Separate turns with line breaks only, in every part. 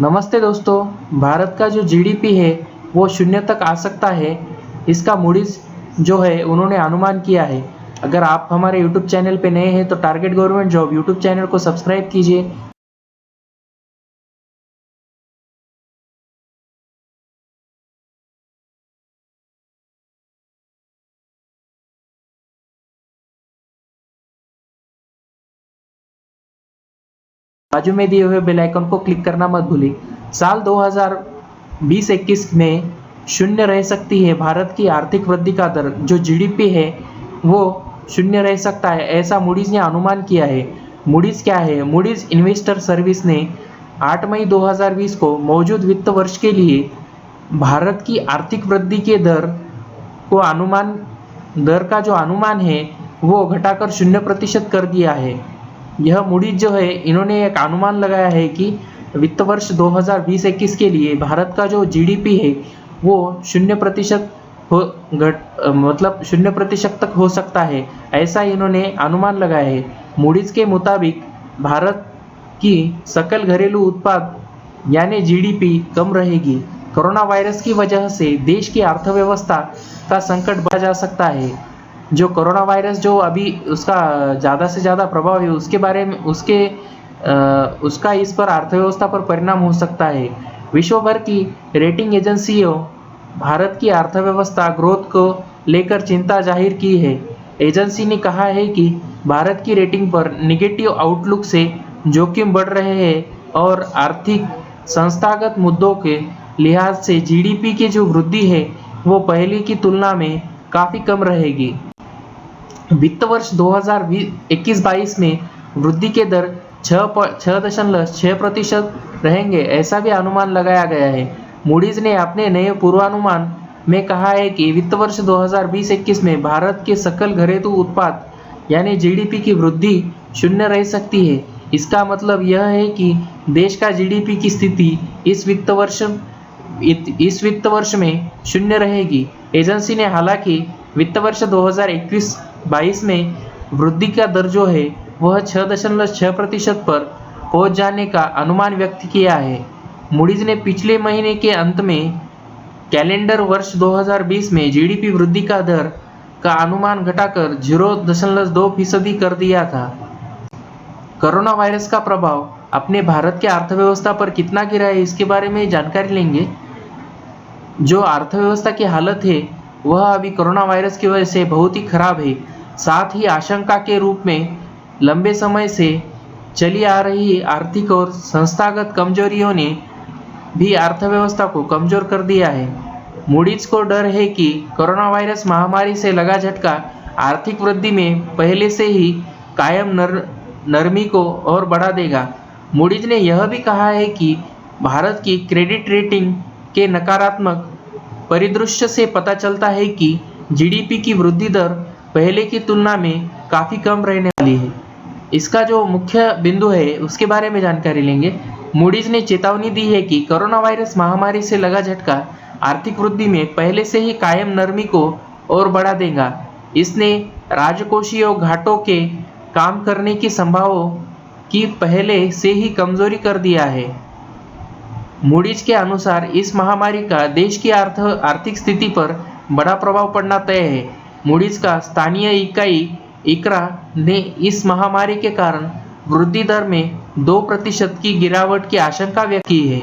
नमस्ते दोस्तों। भारत का जो जीडीपी है वो शून्य तक आ सकता है, इसका मूडीज जो है उन्होंने अनुमान किया है। अगर आप हमारे यूट्यूब चैनल पे नए हैं तो target government job YouTube channel को सब्सक्राइब कीजिए। बाजू में दिए हुए बेल आइकन को क्लिक करना मत भूलिए। साल 2020-21 में शून्य रह सकती है भारत की आर्थिक वृद्धि का दर, जो जीडीपी है वो शून्य रह सकता है, ऐसा मूडीज ने अनुमान किया है। मूडीज क्या है? मूडीज इन्वेस्टर सर्विस ने 8 मई 2020 को मौजूद वित्त वर्ष के लिए भारत की आर्थिक वृद्धि के दर का जो अनुमान है वो घटाकर 0% कर दिया है। यह मूडीज जो है इन्होंने एक अनुमान लगाया है कि वित्त वर्ष 2020-21 के लिए भारत का जो जीडीपी है वो 0% मतलब 0% तक हो सकता है, ऐसा इन्होंने अनुमान लगाया है। मूडीज के मुताबिक भारत की सकल घरेलू उत्पाद यानी जीडीपी कम रहेगी। कोरोना वायरस की वजह से देश की अर्थव्यवस्था का संकट बढ़ जा सकता है। जो कोरोना वायरस जो अभी उसका ज़्यादा से ज़्यादा प्रभाव है उसके बारे में उसका इस पर अर्थव्यवस्था पर परिणाम हो सकता है। विश्व भर की रेटिंग एजेंसियों भारत की अर्थव्यवस्था ग्रोथ को लेकर चिंता जाहिर की है। एजेंसी ने कहा है कि भारत की रेटिंग पर निगेटिव आउटलुक से जोखिम बढ़ रहे हैं और आर्थिक संस्थागत मुद्दों के लिहाज से जीडीपी की जो वृद्धि है वो पहले की तुलना में काफ़ी कम रहेगी। वित्त वर्ष 2021-22 में वृद्धि के दर 6.6% रहेंगे, ऐसा भी अनुमान लगाया गया है। मूडीज ने अपने नए पूर्वानुमान में कहा है कि वित्त वर्ष 2020-21 में भारत के सकल घरेलू उत्पाद यानी जीडीपी की वृद्धि शून्य रह सकती है। इसका मतलब यह है कि देश का जीडीपी की स्थिति इस वित्त वर्ष में शून्य रहेगी। एजेंसी ने हालांकि वित्त वर्ष 2021-22 में वृद्धि का दर जो है वह 6.6% पर पहुंच जाने का अनुमान व्यक्त किया है। मूडीज ने पिछले महीने के अंत में कैलेंडर वर्ष 2020 में जीडीपी वृद्धि का दर का अनुमान घटाकर 0.2% कर दिया था। कोरोना वायरस का प्रभाव अपने भारत के अर्थव्यवस्था पर कितना गिरा है इसके बारे में जानकारी लेंगे। जो अर्थव्यवस्था की हालत है वह अभी कोरोना वायरस की वजह से बहुत ही खराब है। साथ ही आशंका के रूप में लंबे समय से चली आ रही आर्थिक और संस्थागत कमजोरियों ने भी अर्थव्यवस्था को कमजोर कर दिया है। मूडीज को डर है कि कोरोना वायरस महामारी से लगा झटका आर्थिक वृद्धि में पहले से ही कायम नरमी को और बढ़ा देगा। मूडीज ने यह भी कहा है कि भारत की क्रेडिट रेटिंग के नकारात्मक परिदृश्य से पता चलता है कि जीडीपी की वृद्धि दर पहले की तुलना में काफ़ी कम रहने वाली है। इसका जो मुख्य बिंदु है उसके बारे में जानकारी लेंगे। मूडीज ने चेतावनी दी है कि कोरोना वायरस महामारी से लगा झटका आर्थिक वृद्धि में पहले से ही कायम नरमी को और बढ़ा देगा। इसने राजकोषीय घाटों के काम करने की संभावना की पहले से ही कमजोरी कर दिया है। मूडीज के अनुसार इस महामारी का देश की आर्थिक स्थिति पर बड़ा प्रभाव पड़ना तय है। मूडीज का स्थानीय इकाई इकरा ने इस महामारी के कारण वृद्धि दर में 2% की गिरावट की आशंका व्यक्त की है।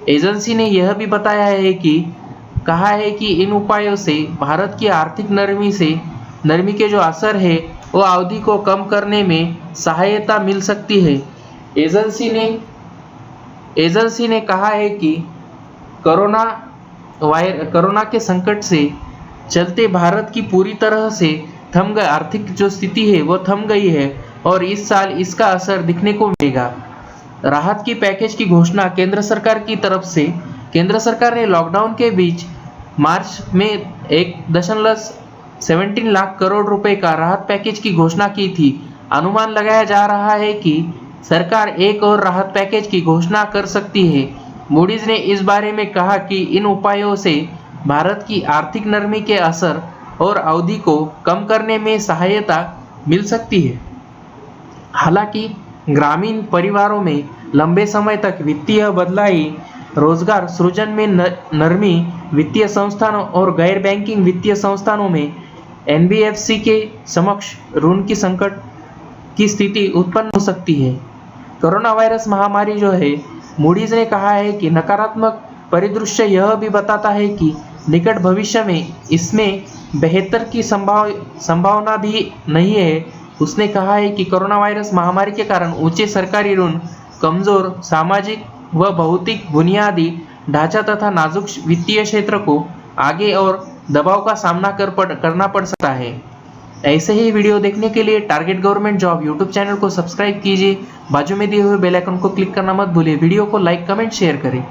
एजेंसी ने यह भी बताया है कि कहा है कि इन उपायों से भारत की आर्थिक नरमी के जो असर है वो अवधि को कम करने में सहायता मिल सकती है। एजेंसी ने कहा है कि कोरोना के संकट से चलते भारत की पूरी तरह से आर्थिक जो स्थिति है वो थम गई है और इस साल इसका असर दिखने को मिलेगा। राहत की पैकेज की घोषणा केंद्र सरकार की तरफ से केंद्र सरकार ने लॉकडाउन के बीच मार्च में 1.17 लाख करोड़ रुपए का राहत पैकेज की घोषणा की थी। अनुमान लगाया जा रहा है कि सरकार एक और राहत पैकेज की घोषणा कर सकती है। मूडीज ने इस बारे में कहा कि इन उपायों से भारत की आर्थिक नरमी के असर और अवधि को कम करने में सहायता मिल सकती है। हालांकि ग्रामीण परिवारों में लंबे समय तक वित्तीय बदलाई, रोजगार सृजन में नरमी, वित्तीय संस्थानों और गैर बैंकिंग वित्तीय संस्थानों में एनबीएफसी के समक्ष ऋण की संकट की स्थिति उत्पन्न हो सकती है। कोरोना वायरस महामारी जो है, मूडीज ने कहा है कि नकारात्मक परिदृश्य यह भी बताता है कि निकट भविष्य में इसमें बेहतर की संभावना भी नहीं है। उसने कहा है कि कोरोना वायरस महामारी के कारण ऊंचे सरकारी ऋण, कमजोर सामाजिक व भौतिक बुनियादी ढांचा तथा नाजुक वित्तीय क्षेत्र को आगे और दबाव का सामना करना पड़ सकता है। ऐसे ही वीडियो देखने के लिए target government job YouTube channel को सब्सक्राइब कीजिए। बाजू में दिए हुए बेल आइकन को क्लिक करना मत भूलिए। वीडियो को लाइक, कमेंट, शेयर करें।